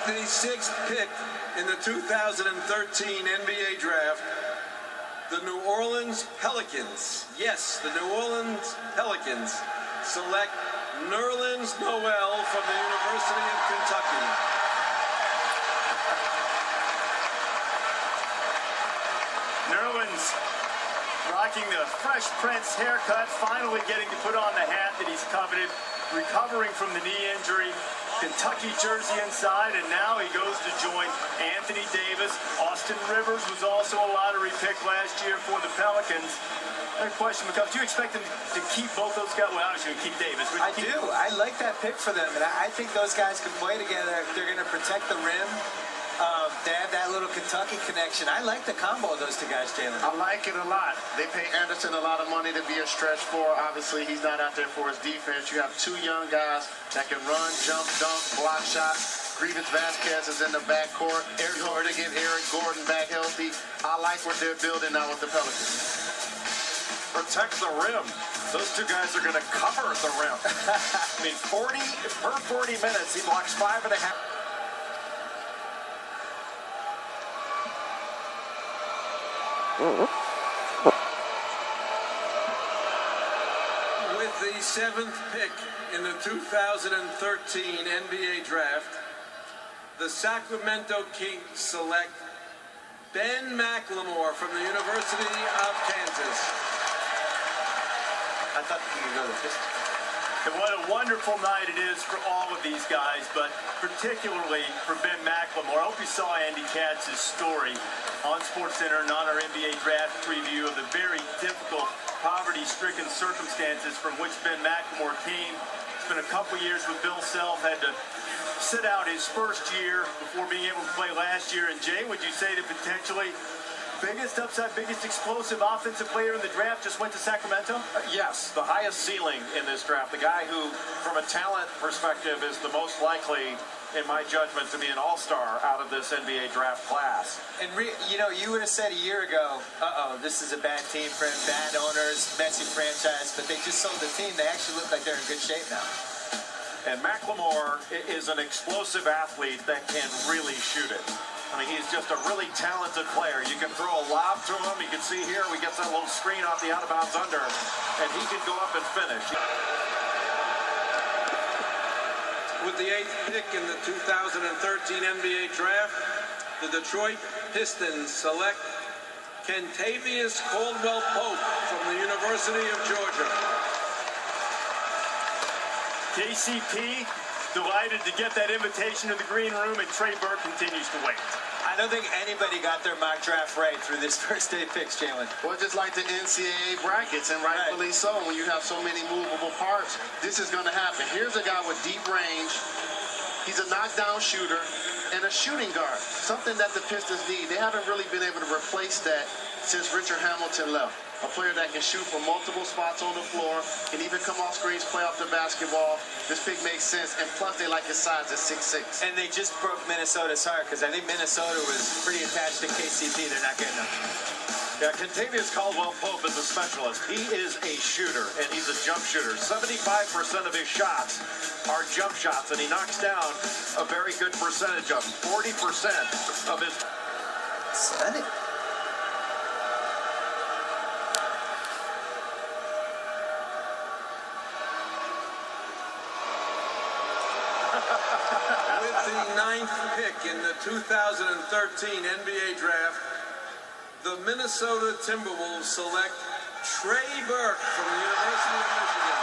the 6th pick in the 2013 NBA draft, the New Orleans Pelicans, yes, the New Orleans Pelicans, select Nerlens Noel from the University of Kentucky. Nerlens rocking the Fresh Prince haircut, finally getting to put on the hat that he's coveted, recovering from the knee injury. Kentucky jersey inside, and now he goes to join Anthony Davis. Austin Rivers was also a lottery pick last year for the Pelicans. The question becomes, do you expect them to keep both those guys? Well, obviously, keep Davis. I do. I like that pick for them, and I think those guys can play together. They're going to protect the rim. They have that little Kentucky connection. I like the combo of those two guys, Jalen. I like it a lot. They pay Anderson a lot of money to be a stretch four. Obviously, he's not out there for his defense. You have two young guys that can run, jump, dunk, block shots. Grievous Vasquez is in the backcourt. You hope to get Eric Gordon back healthy. I like what they're building now with the Pelicans. Protect the rim. Those two guys are going to cover the rim. I mean, 40 minutes, he blocks 5.5. With the 7th pick in the 2013 NBA draft, the Sacramento Kings select Ben McLemore from the University of Kansas. I thought you could go to the Pistons. And what a wonderful night it is for all of these guys, but particularly for Ben McLemore. I hope you saw Andy Katz's story on SportsCenter and on our NBA draft preview of the very difficult, poverty-stricken circumstances from which Ben McLemore came. It's been a couple years with Bill Self, had to sit out his first year before being able to play last year. And Jay, would you say that potentially biggest upside, biggest explosive offensive player in the draft just went to Sacramento? Yes, the highest ceiling in this draft. The guy who, from a talent perspective, is the most likely, in my judgment, to be an all-star out of this NBA draft class. And, you would have said a year ago, this is a bad team for him, bad owners, messy franchise, but they just sold the team. They actually look like they're in good shape now. And McLemore is an explosive athlete that can really shoot it. I mean, he's just a really talented player. You can throw a lob to him. You can see here, we get that little screen off the out-of-bounds under, and he can go up and finish. With the 8th pick in the 2013 NBA draft, the Detroit Pistons select Kentavious Caldwell-Pope from the University of Georgia. KCP delighted to get that invitation to the green room, and Trey Burke continues to wait. I don't think anybody got their mock draft right through this first day picks, Jalen. Well, just like the NCAA brackets, and rightfully so, when you have so many movable parts, this is going to happen. Here's a guy with deep range. He's a knockdown shooter and a shooting guard, something that the Pistons need. They haven't really been able to replace that since Richard Hamilton left. A player that can shoot from multiple spots on the floor, can even come off screens, play off the basketball. This pick makes sense, and plus they like his size at 6'6". And they just broke Minnesota's heart, because I think Minnesota was pretty attached to KCP. They're not getting him. Yeah, Kentavious Caldwell-Pope is a specialist. He is a shooter, and he's a jump shooter. 75% of his shots are jump shots, and he knocks down a very good percentage of them. 40% of his... Stunning. With the 9th pick in the 2013 NBA draft, the Minnesota Timberwolves select Trey Burke from the University of Michigan.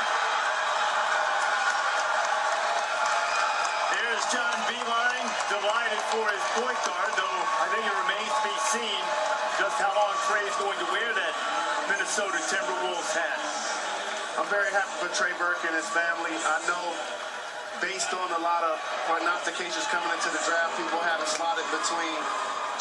There's John Beilein, delighted for his point guard, though I think it remains to be seen just how long Trey's going to wear that Minnesota Timberwolves hat. I'm very happy for Trey Burke and his family. I know, based on a lot of prognostications coming into the draft, people have it slotted between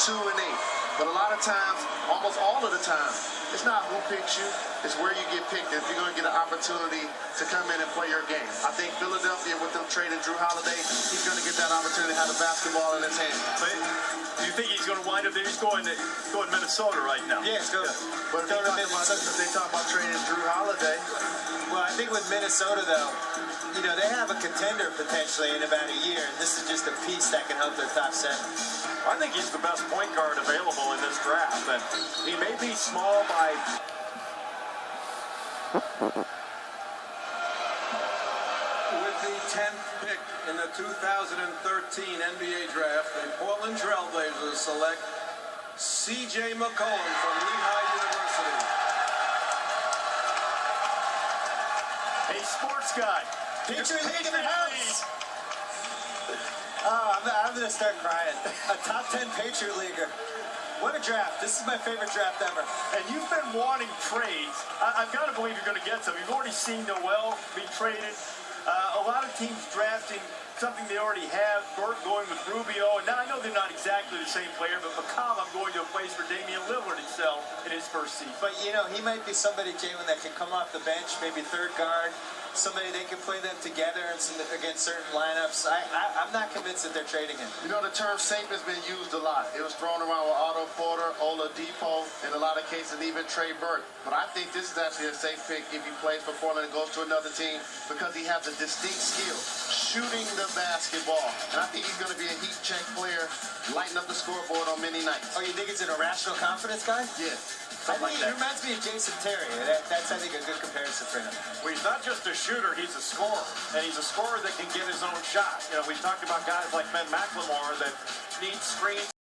2 and 8. But a lot of times, almost all of the time, it's not who picks you, it's where you get picked. If you're going to get an opportunity to come in and play your game. I think Philadelphia, with them trading Drew Holiday, he's going to get that opportunity to have the basketball in his hand. Do you think he's going to wind up there? He's going Minnesota right now. Yeah, he's going. But if they talk about trading Drew Holiday. Well, I think with Minnesota, though, you know, they have a contender potentially in about a year, and this is just a piece that can help their top 7. I think he's the best point guard available in this draft, and he may be small by... With the 10th pick in the 2013 NBA draft, the Portland Trailblazers select C.J. McCollum from Lehigh University. Hey, sports guy. Patriot League in the house. Oh, I'm going to start crying. A top 10 Patriot Leaguer. What a draft. This is my favorite draft ever. And you've been wanting trades. I've got to believe you're going to get some. You've already seen Noel be traded. A lot of teams drafting something they already have. Burke going with Rubio. And now I know they're not exactly the same player, but McCollum going to a place for Damian Lillard excel in his first season. But, you know, he might be somebody, Jalen, that can come off the bench, maybe third guard. Somebody they can play them together against certain lineups. I'm not convinced that they're trading him. You know, the term safe has been used a lot. It was thrown around with Otto Porter, Oladipo, in a lot of cases, even Trey Burke. But I think this is actually a safe pick if he plays for Portland and goes to another team because he has a distinct skill, shooting the basketball. And I think he's going to be a heat check player, lighting up the scoreboard on many nights. Oh, you think it's an irrational confidence guy? Yeah. I think he reminds me of Jason Terry. That's, I think, a good comparison for him. Well, he's not just a shooter, he's a scorer. And he's a scorer that can get his own shot. You know, we talked about guys like Ben McLemore that need screens